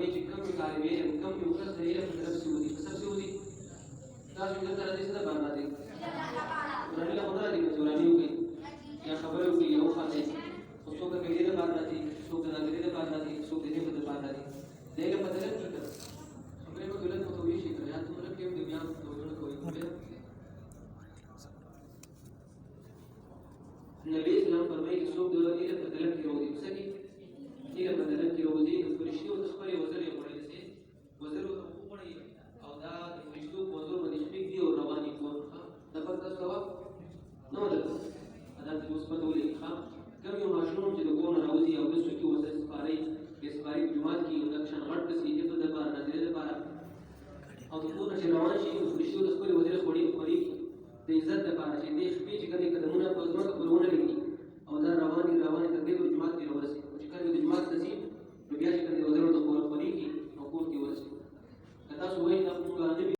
وایي چې کوم طالب علم کوم یو کس د علم په طرف څه ودي په سب څه ودي تاسو دلته راځئ څه دپاره راځئ وراني له خو نه راځئ که وراني وکړئ یا خبرې وکړئ یا وخاندئ خو څوک د قیدې دپاره راځي څوک د ناظرۍ دپاره راځي څوک د حفظ دپاره راځي د علم په طرف کې که خبرې به دولت ورته ویشي که یا دومره کې هم د بیا ډولونه کوئ نبی اسلام فرمایي چې څوک د علم په طلب کې راوځي څه کې علم په طلب کې راوځي د فرشتو د خپلې وزرې غوړوي داسې وزر ورته وغوړوي او دا د فرشتو په وزرو باندې شپږ دي او روان دي دا فرق تاسو ته نه ولګي دا د اوس پته ولګي کوم یو ماشوم چې د کور نه راوځي او بل څوک یې وزر سپاري بیا سپاري په جومات کې یو لکشن غټ کس یې حفظ دپاره ناظرۍ دپاره او د کور نه چې روان شي د فرشتو د خپلې وزرې خورېږي د عزت دپاره چې دې شپې چې کله قدمونه په ځمکه پورې ونه لګي او دا روانې تر دې پورې جومات کې راورسېږي چې کله د جومات ته ځي نو بیا چې کله د وزرو ته خورېږي او کور کې ورسېږي که تاسو وایئ دا